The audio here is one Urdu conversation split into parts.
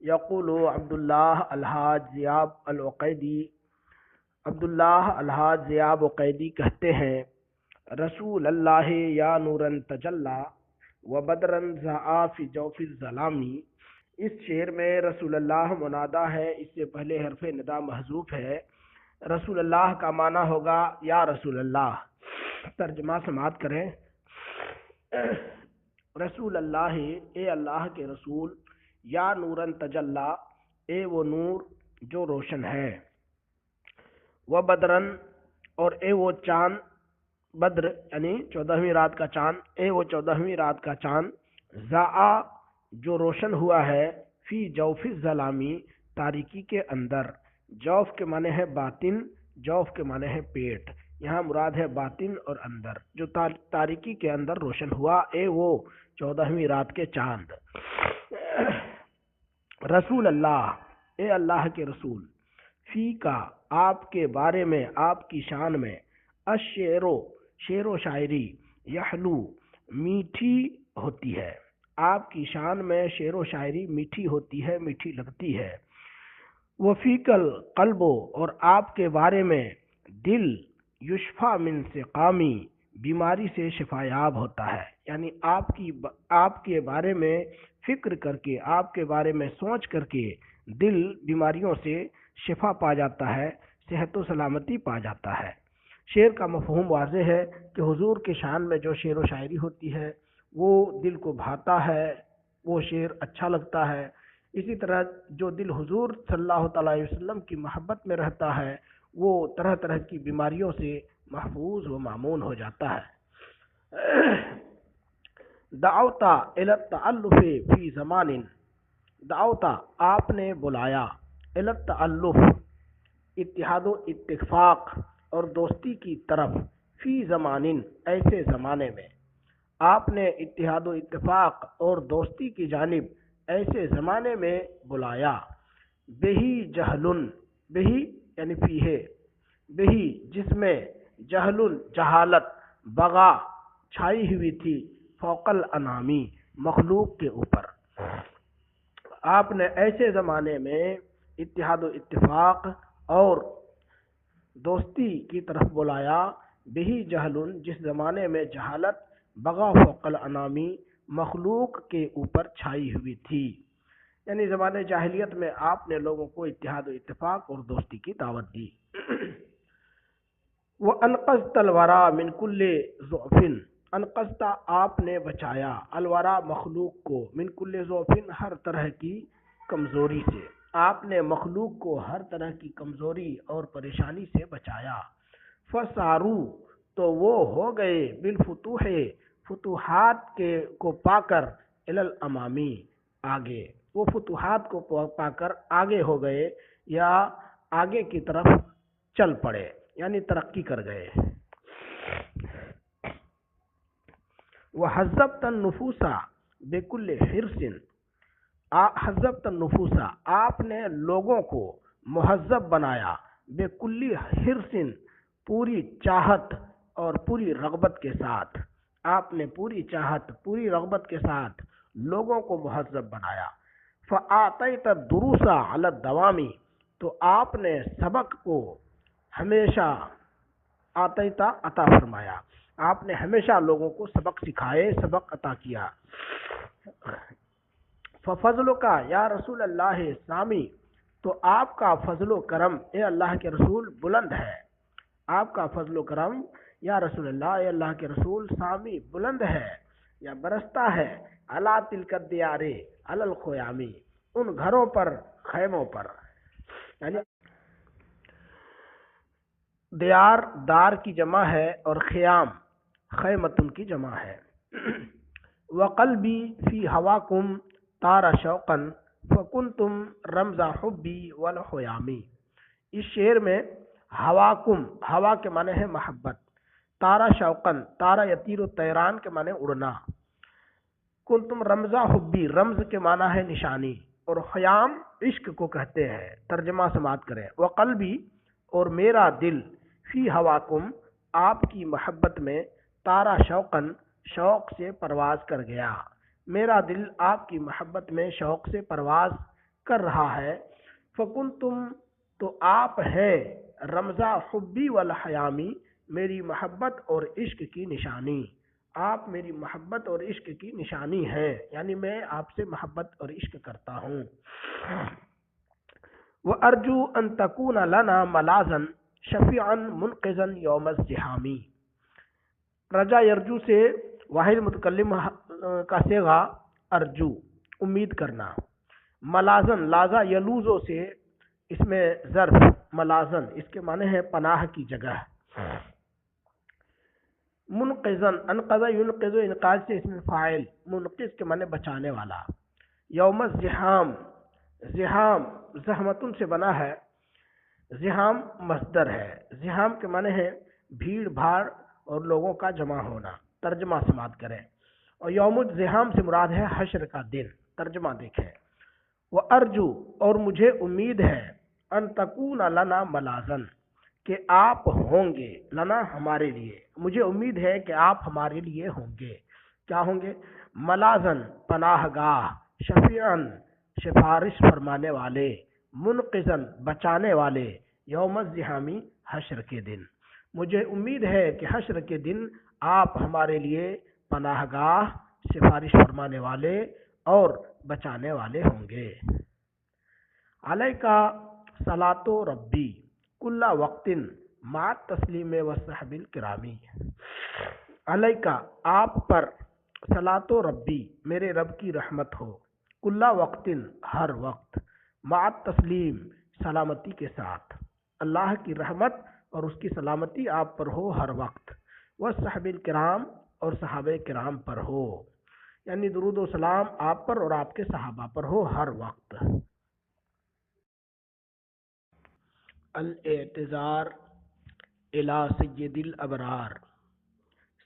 یقول عبداللہ الحاج ذیاب العقیدی عبداللہ الحاج ذیاب عقیدی کہتے ہیں، رسول اللہ یا نورن تجلا و بدرن ضاء فی جوف الظلامی۔ اس شعر میں رسول اللہ منادا ہے، اس سے پہلے حرف ندا محذوف ہے۔ رسول اللہ کا معنی ہوگا یا رسول اللہ۔ ترجمہ سماعت کریں۔ رسول اللہ، اے اللہ کے رسول، یا نورن تجلا، اے وہ نور جو روشن ہے، وہ بدرن، اور اے وہ چاند، بدر یعنی 14ویں رات کا چاند، اے وہ 14ویں رات کا چاند، ضاء جو روشن ہوا ہے، فی جوف الظلامی تاریکی کے اندر۔ جوف کے معنی ہے باطن، جوف کے معنی ہے پیٹ، یہاں مراد ہے باطن اور اندر، جو تاریکی کے اندر روشن ہوا، اے وہ 14ویں رات کے چاند۔ رسول اللہ، اے اللہ کے رسول، فی کا آپ کے بارے میں، آپ کی شان میں، الشعر شعر و شاعری، یحلو میٹھی ہوتی ہے، آپ کی شان میں شعر و شاعری میٹھی ہوتی ہے، میٹھی لگتی ہے۔ وفیق القلب، اور آپ کے بارے میں دل، یشفا من سقامی بیماری سے شفا یاب ہوتا ہے، یعنی آپ کے بارے میں فکر کر کے، آپ کے بارے میں سوچ کر کے دل بیماریوں سے شفا پا جاتا ہے، صحت و سلامتی پا جاتا ہے۔ شعر کا مفہوم واضح ہے کہ حضور کے شان میں جو شعر و شاعری ہوتی ہے وہ دل کو بھاتا ہے، وہ شعر اچھا لگتا ہے۔ اسی طرح جو دل حضور صلی اللہ تعالی علیہ وسلم کی محبت میں رہتا ہے وہ طرح طرح کی بیماریوں سے محفوظ و مامون ہو جاتا ہے۔ دعوتا الی التألف فی زمان، دعوتا آپ نے بلایا، الی التألف اتحاد و اتفاق اور دوستی کی طرف، فی زمان ایسے زمانے میں، آپ نے اتحاد و اتفاق اور دوستی کی جانب ایسے زمانے میں بلایا۔ بہی جہل، بہی یعنی فی ہے، بہی جس میں جہل جہالت، بغا چھائی ہوئی تھی، فوق الانامی مخلوق کے اوپر، آپ نے ایسے زمانے میں اتحاد و اتفاق اور دوستی کی طرف بلایا۔ بہی جہل جس زمانے میں جہالت، بغا فوق الانامی مخلوق کے اوپر چھائی ہوئی تھی، یعنی زمانے جاہلیت میں آپ نے لوگوں کو اتحاد و اتفاق اور دوستی کی دعوت دی۔ وَأَنْقَذْتَ الْوَرَى مِنْ كُلِّ ضُعْفٍ، انقذت آپ نے بچایا، الورا مخلوق کو، من کل ضعف ہر طرح کی کمزوری سے، آپ نے مخلوق کو ہر طرح کی کمزوری اور پریشانی سے بچایا۔ فَسَارُوا، تو وہ ہو گئے، بالفتوح فتوحات کو پا کر، الی الامامی آگے، وہ فتوحات کو پا کر آگے ہو گئے یا آگے کی طرف چل پڑے، یعنی ترقی کر گئے۔ وَحَذَّبْتَ النُّفُوسَ بِكُلِّ حِرْصٍ، حذبت النفوس، آپ نے لوگوں کو مہذب بنایا، بِكُلِّ حِرْصٍ پوری چاہت اور پوری رغبت کے ساتھ، آپ نے پوری چاہت پوری رغبت کے ساتھ لوگوں کو مہذب بنایا۔ فَأَعْطَيْتَ الدُّرُوسَ عَلَى الدَّوَامِ، تو آپ نے سبق کو ہمیشہ، آتیتا عطا فرمایا، آپ نے ہمیشہ لوگوں کو سبق سکھائے، سبق عطا کیا۔ فَفَضْلُكَ یا رسول اللہ سامی، تو آپ کا فضل و کرم، اے اللہ کے رسول، بلند ہے، آپ کا فضل و کرم یا رسول اللہ، اے اللہ کے رسول، سامی بلند ہے یا برستا ہے، علی تلک الدیار علی الخیام، ان گھروں پر، خیموں پر، یعنی دیار دار کی جمع ہے اور خیام خیمتن کی جمع ہے۔ وقلبی فی ہواکم طار شوقا فکنتم رمز حبی والخیامی، اس شعر میں ہواکم، ہوا کے معنی ہے محبت، طار شوقا، طار یطیر الطیران کے معنی اڑنا، کنتم رمز حبی، رمز کے معنی ہے نشانی، اور خیام عشق کو کہتے ہیں۔ ترجمہ سماعت کریں۔ وقلبی، اور میرا دل، فی ہواکم، آپ کی محبت میں، طارا شوقن، شوق سے پرواز کر گیا، میرا دل آپ کی محبت میں شوق سے پرواز کر رہا ہے، فکنتم تو آپ ہے رمزا حبی والحیامی میری محبت اور عشق کی نشانی، آپ میری محبت اور عشق کی نشانی ہے، یعنی میں آپ سے محبت اور عشق کرتا ہوں۔ وَأَرْجُو أَن تَكُونَ لَنَا مَلَاذًا شَفِيعًا مُنْقِذًا يَوْمَ الزِّحَامِ۔ رجا یرجو سے واحد متکلم کا صیغہ ارجو امید کرنا، ملازن لاذا یلوزو سے اس میں ظرف ملازن اس کے معنی ہے پناہ کی جگہ، منقذن انقذ ینقذ انقاذ سے اس میں فاعل، منقذ کے معنی بچانے والا، یوم الزحام زحام زحمتن سے بنا ہے، زحام مصدر ہے، زحام کے معنی ہے بھیڑ بھاڑ اور لوگوں کا جمع ہونا، ترجمہ سماعت کریں، اور یوم الزحام سے مراد ہے حشر کا دن، ترجمہ دیکھیں۔ وہ ارجو اور مجھے امید ہے، ان تکون لنا ملازن کہ آپ ہوں گے، لنا ہمارے لیے، مجھے امید ہے کہ آپ ہمارے لیے ہوں گے، کیا ہوں گے؟ ملازن پناہ گاہ، شفیعن سفارش فرمانے والے، منقذن بچانے والے، یوم الزحامی حشر کے دن، مجھے امید ہے کہ حشر کے دن آپ ہمارے لیے پناہ گاہ، سفارش فرمانے والے اور بچانے والے ہوں گے۔ علیکا صلاۃ ربی کل وقت مع تسلیم و صحب الکرامی، علیکا آپ پر صلاۃ ربی میرے رب کی رحمت ہو، کل وقت ہر وقت، مع تسلیم سلامتی کے ساتھ، اللہ کی رحمت اور اس کی سلامتی آپ پر ہو ہر وقت، وہ صحب الکرام اور صحابہ کرام پر ہو، یعنی درود و سلام آپ پر اور آپ کے صحابہ پر ہو ہر وقت۔ الاعتذار الی سید الابرار،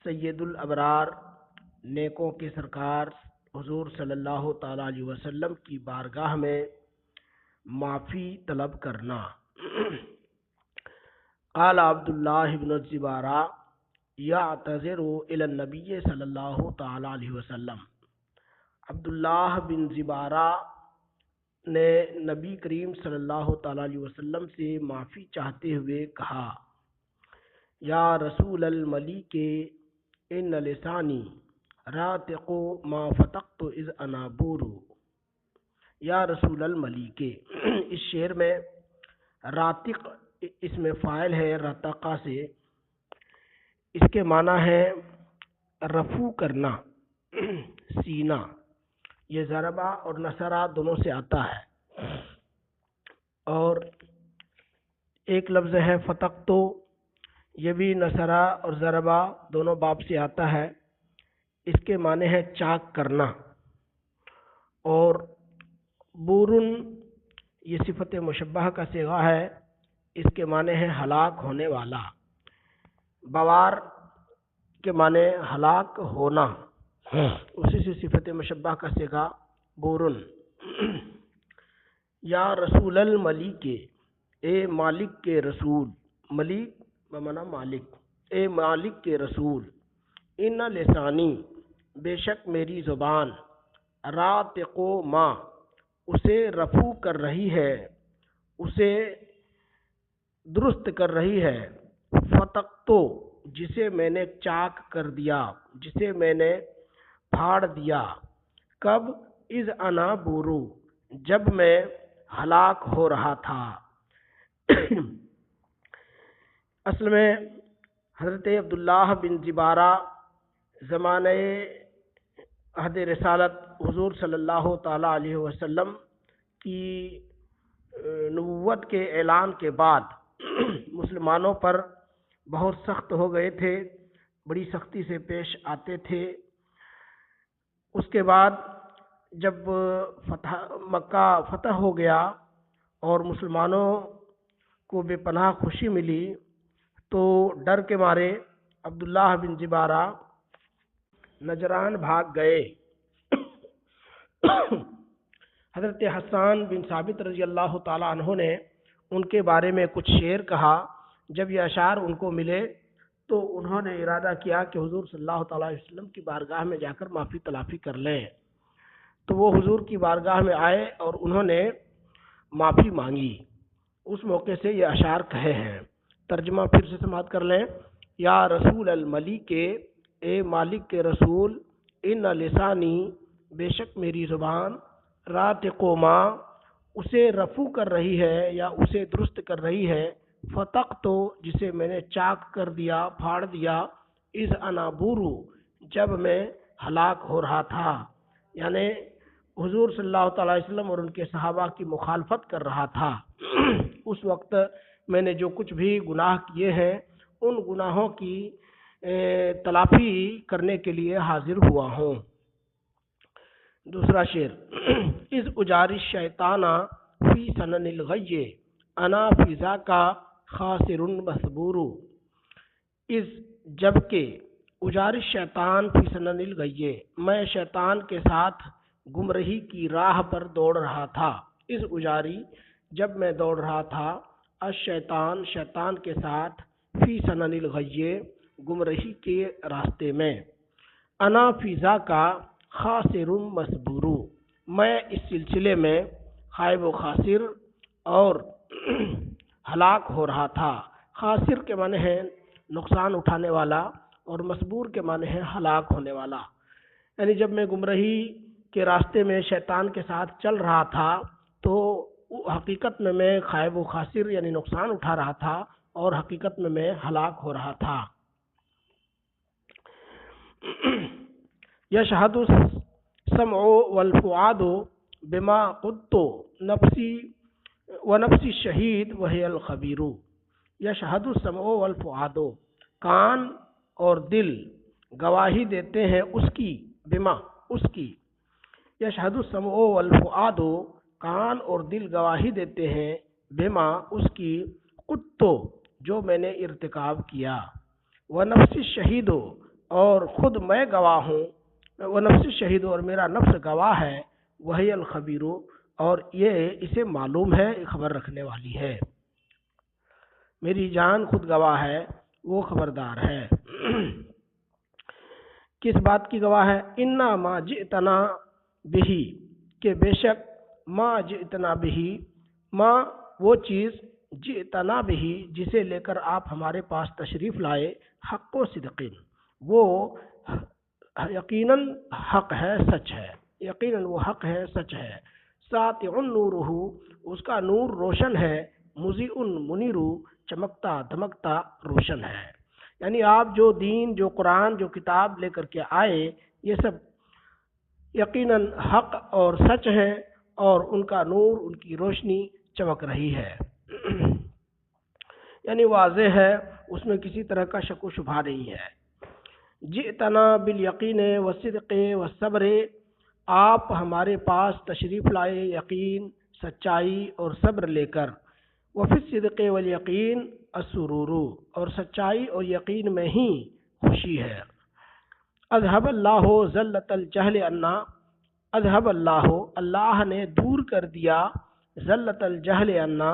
سید الابرار نیکوں کے سرکار حضور صلی اللہ تعالی علیہ وسلم کی بارگاہ میں معافی طلب کرنا۔ قال عبداللہ بن الزبارہ یعتذر الی النبی صلی اللہ تعالی علیہ وسلم، عبداللہ بن زبارہ نے نبی کریم صلی اللہ تعالی علیہ وسلم سے معافی چاہتے ہوئے کہا، یا رسول الملیک ان لسانی راتق ما فتقت اذ انا بورو، یا رسول الملیک، اس شعر میں راتق اس میں فاعل ہے رتقہ سے، اس کے معنی ہے رفع کرنا، سینہ، یہ ضربہ اور نصرہ دونوں سے آتا ہے، اور ایک لفظ ہے فتقتو، یہ بھی نصرہ اور ضربہ دونوں باب سے آتا ہے، اس کے معنی ہے چاک کرنا، اور بورن یہ صفت مشبہ کا صیغہ ہے، اس کے معنی ہے ہلاک ہونے والا، بوار کے معنی ہلاک ہونا، اسی سے صفت مشبہ کا صیغہ بورن۔ یا رسول الملیک، اے مالک کے رسول، ملیک بمعنی مالک، اے مالک کے رسول، ان لسانی بے شک میری زبان، راتق ما اسے رفع کر رہی ہے، اسے درست کر رہی ہے، فتقتو جسے میں نے چاک کر دیا، جسے میں نے پھاڑ دیا، کب؟ اذ انا بورو جب میں ہلاک ہو رہا تھا۔ اصل میں حضرت عبداللہ بن زبارہ زمانہ عہد رسالت حضور صلی اللہ تعالی علیہ وسلم کی نبوت کے اعلان کے بعد مسلمانوں پر بہت سخت ہو گئے تھے، بڑی سختی سے پیش آتے تھے۔ اس کے بعد جب مکہ فتح ہو گیا اور مسلمانوں کو بے پناہ خوشی ملی تو ڈر کے مارے عبداللہ بن زبارہ نجران بھاگ گئے۔ حضرت حسان بن ثابت رضی اللہ تعالیٰ عنہ نے ان کے بارے میں کچھ شعر کہا، جب یہ اشعار ان کو ملے تو انہوں نے ارادہ کیا کہ حضور صلی اللہ تعالیٰ علیہ وسلم کی بارگاہ میں جا کر معافی تلافی کر لیں، تو وہ حضور کی بارگاہ میں آئے اور انہوں نے معافی مانگی۔ اس موقع سے یہ اشعار کہے ہیں۔ ترجمہ پھر سے سماعت کر لیں۔ یا رسول الملک، اے مالک کے رسول، ان لسانی، بے شک میری زبان، راتق ما، اسے رفع کر رہی ہے یا اسے درست کر رہی ہے، فتق تو، جسے میں نے چاک کر دیا، پھاڑ دیا، از انا بورو، جب میں ہلاک ہو رہا تھا، یعنی حضور صلی اللہ تعالی وسلم اور ان کے صحابہ کی مخالفت کر رہا تھا۔ اس وقت میں نے جو کچھ بھی گناہ کیے ہیں ان گناہوں کی تلافی کرنے کے لیے حاضر ہوا ہوں۔ دوسرا شعر، از اجاری شیطانہ فی سنن الغی، انا فی ذاکا خاسر مصبور۔ از، جبکہ، اجاری شیطان فی سنن الغی، میں شیطان کے ساتھ گمراہی کی راہ پر دوڑ رہا تھا۔ اس اجاری، جب میں دوڑ رہا تھا، الشیطان، شیطان کے ساتھ، فی سنن الغی، گمراہی کے راستے میں، انا فی ذاکا خاسر مصبور، میں اس سلسلے میں خائب و خاسر اور ہلاک ہو رہا تھا۔ خاسر کے معنی ہے نقصان اٹھانے والا اور مصبور کے معنی ہے ہلاک ہونے والا، یعنی جب میں گمراہی کے راستے میں شیطان کے ساتھ چل رہا تھا تو حقیقت میں خائب و خاسر یعنی نقصان اٹھا رہا تھا اور حقیقت میں ہلاک ہو رہا تھا۔ یشہد السمع والفؤاد بما قدت نفسی ونفسی الشہید وہی الخبیر۔ یشہد السمع والفؤاد، کان اور دل گواہی دیتے ہیں اس کی، بما، اس کی، یشہد السمع والفؤاد، کان اور دل گواہی دیتے ہیں، بما، اس کی، قدت، جو میں نے ارتکاب کیا، ونفس الشہید، اور خود میں گواہ ہوں، ونفس الشہید، اور میرا نفس گواہ ہے، وہی الخبیر، اور یہ اسے معلوم ہے، خبر رکھنے والی ہے، میری جان خود گواہ ہے، وہ خبردار ہے۔ کس بات کی گواہ ہے؟ انا ما جئتنا بہی، کہ بے شک، ما جئتنا بہی، ما، وہ چیز، جئتنا بہی، جسے لے کر آپ ہمارے پاس تشریف لائے، حق و صدقین، وہ یقیناً حق ہے، سچ ہے، یقیناً وہ حق ہے، سچ ہے، ساطع نورہ، اس کا نور روشن ہے، مضیء منیر، چمکتا دمکتا روشن ہے، یعنی آپ جو دین، جو قرآن، جو کتاب لے کر کے آئے، یہ سب یقیناً حق اور سچ ہے، اور ان کا نور، ان کی روشنی چمک رہی ہے، یعنی واضح ہے، اس میں کسی طرح کا شک و شبہ نہیں ہے۔ جئتنا بالیقین والصدق والصبر، آپ ہمارے پاس تشریف لائے یقین، سچائی اور صبر لے کر، وفی الصدق والیقین السرور، اور سچائی اور یقین میں ہی خوشی ہے۔ اذهب اللہ ذلت الجہل عنا، اذهب اللہ، اللہ نے دور کر دیا، ذلت الجہل عنا،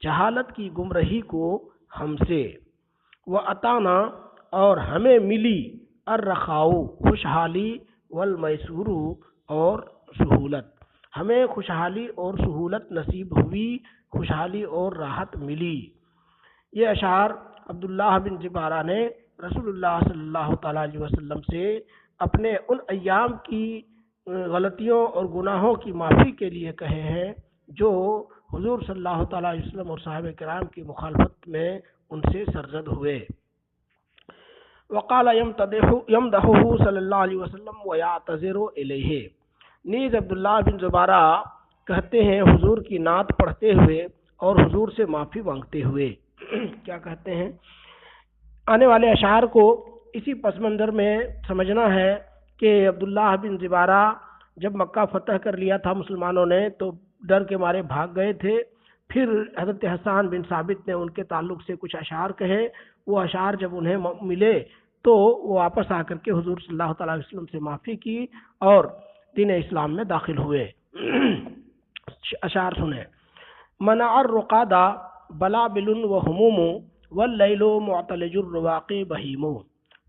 جہالت کی گمراہی کو ہم سے، واتانا، اور ہمیں ملی، الرخاء، خوشحالی، والمیسور، اور سہولت، ہمیں خوشحالی اور سہولت نصیب ہوئی، خوشحالی اور راحت ملی۔ یہ اشعار عبداللہ بن زبارہ نے رسول اللہ صلی اللہ تعالیٰ علیہ وسلم سے اپنے ان ایام کی غلطیوں اور گناہوں کی معافی کے لیے کہے ہیں جو حضور صلی اللہ تعالیٰ علیہ وسلم اور صحابہ کرام کی مخالفت میں ان سے سرزد ہوئے۔ وقال یمدحہ صلی اللہ علیہ وسلم ویعتذر الیہ، نیز عبداللہ بن زبارہ کہتے ہیں حضور کی نعت پڑھتے ہوئے اور حضور سے معافی مانگتے ہوئے۔ کیا کہتے ہیں؟ آنے والے اشعار کو اسی پس منظر میں سمجھنا ہے کہ عبداللہ بن زبارہ جب مکہ فتح کر لیا تھا مسلمانوں نے تو ڈر کے مارے بھاگ گئے تھے، پھر حضرت حسان بن ثابت نے ان کے تعلق سے کچھ اشعار کہے، وہ اشعار جب انہیں ملے تو وہ واپس آ کر کے حضور صلی اللہ تعالیٰ علیہ وسلم سے معافی کی اور دین اسلام میں داخل ہوئے۔ اشعار سنیں۔ منع الرقاد بلابل وہموم واللیل معتلج الرواق بہیم۔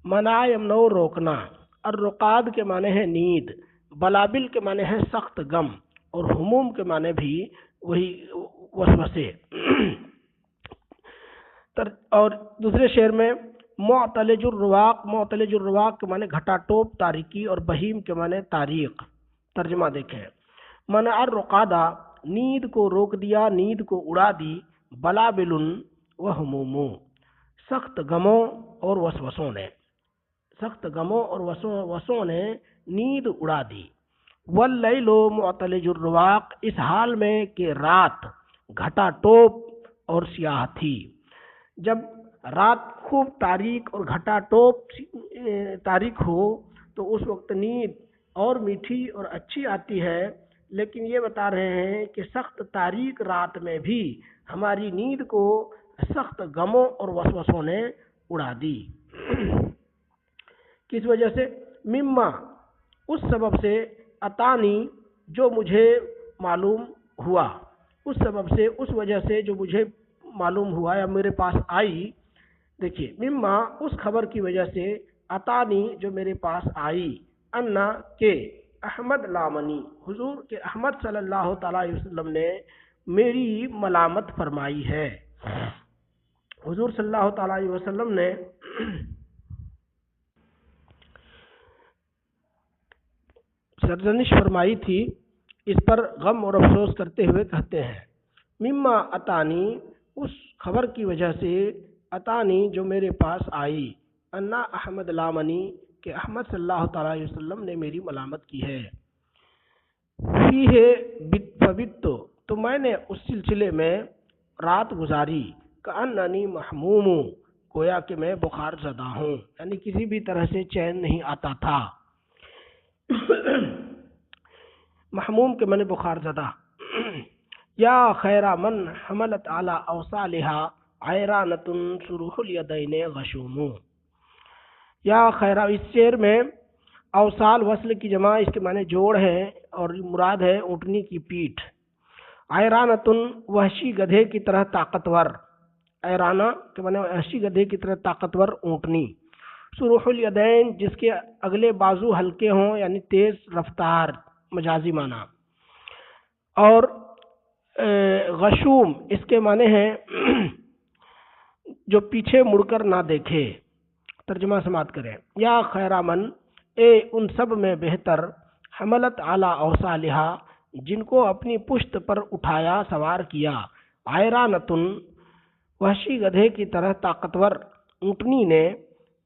منع یمنع، روکنا، الرقاد کے معنی ہے نیند، بلابل کے معنی ہے سخت غم، اور ہموم کے معنی بھی وہی وسوسے۔ اور دوسرے شعر میں معتلج الرواق، معتلج الرواق کے معنی گھٹا ٹوپ، تاریکی، اور بہیم کے معنی تاریخ۔ ترجمہ دیکھیں، منع الرقادہ، نیند کو روک دیا، نیند کو اڑا دی، بلابل و ہموم، سخت غموں اور وسوسوں نے، سخت غموں اور وسوسوں نے نیند اڑا دی۔ واللیل معتلج الرواق، اس حال میں کہ رات گھٹا ٹوپ اور سیاہ تھی۔ جب رات خوب تاریک اور گھٹا ٹوپ تاریک ہو تو اس وقت نیند اور میٹھی اور اچھی آتی ہے، لیکن یہ بتا رہے ہیں کہ سخت تاریک رات میں بھی ہماری نیند کو سخت غموں اور وسوسوں نے اڑا دی۔ کس وجہ سے؟ مما، اس سبب سے، اتانی، جو مجھے معلوم ہوا، اس سبب سے، اس وجہ سے جو مجھے معلوم ہوا یا میرے پاس آئی۔ دیکھیے، مما، اس خبر کی وجہ سے، اتانی، جو میرے پاس آئی، انا، کہ احمد لامنی، حضور کے احمد صلی اللہ تعالی علیہ وسلم نے میری ملامت فرمائی ہے۔ حضور صلی اللہ تعالی علیہ وسلم نے سرزنش فرمائی تھی، اس پر غم اور افسوس کرتے ہوئے کہتے ہیں، مما اتانی، اس خبر کی وجہ سے، اتانی، جو میرے پاس آئی، انا احمد لامنی، کہ احمد صلی اللہ تعالی علیہ وسلم نے میری ملامت کی ہے۔ فبت، تو میں نے اس سلسلے میں رات گزاری، کأننی محموم، گویا کہ میں بخار زدہ ہوں، یعنی کسی بھی طرح سے چین نہیں آتا تھا۔ محموم کے معنی بخار زدہ۔ یا خیر من حملت علی اوصالها عیرانۃ سروح الیدین غشوم۔ یا خیر، اس شعر میں اوصال وصل کی جمع، اس کے معنی جوڑ ہے، اور مراد ہے اونٹنی کی پیٹھ۔ عیرانۃ، وحشی گدھے کی طرح طاقتور، عیرانہ کے معنی وحشی گدھے کی طرح طاقتور اونٹنی۔ سروح الیدین، جس کے اگلے بازو ہلکے ہوں، یعنی تیز رفتار، مجازی معنی۔ اور غشوم، اس کے معنی ہے جو پیچھے مڑ کر نہ دیکھے۔ ترجمہ سماعت کریں، یا خیر من، اے ان سب میں بہتر، حملت اعلی اوصالہا، جن کو اپنی پشت پر اٹھایا، سوار کیا، عیرانۃ، وحشی گدھے کی طرح طاقتور اونٹنی نے،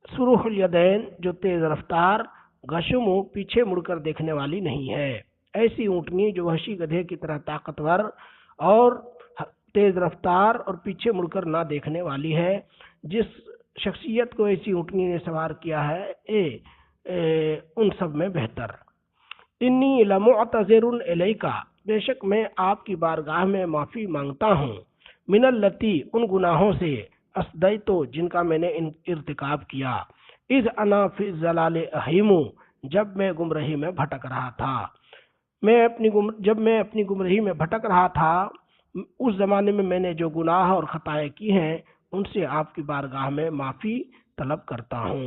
سروح الیدین، جو تیز رفتار، غشم، پیچھے مڑ کر دیکھنے والی نہیں ہے۔ ایسی اونٹنی جو وحشی گدھے کی طرح طاقتور اور تیز رفتار اور پیچھے مڑ کر نہ دیکھنے والی ہے، جس شخصیت کو ایسی اونٹنی نے سوار کیا ہے، ان سب میں بہتر۔ انی لمعتذر الیک، بے شک میں آپ کی بارگاہ میں معافی مانگتا ہوں، من اللتی، ان گناہوں سے، اسدیتو، جن کا میں نے ارتکاب کیا، اذ انا فی الضلال اہیم، جب میں گمراہی میں بھٹک رہا تھا۔ جب میں اپنی گمراہی میں بھٹک رہا تھا، اس زمانے میں نے جو گناہ اور خطائیں کی ہیں، ان سے آپ کی بارگاہ میں معافی طلب کرتا ہوں۔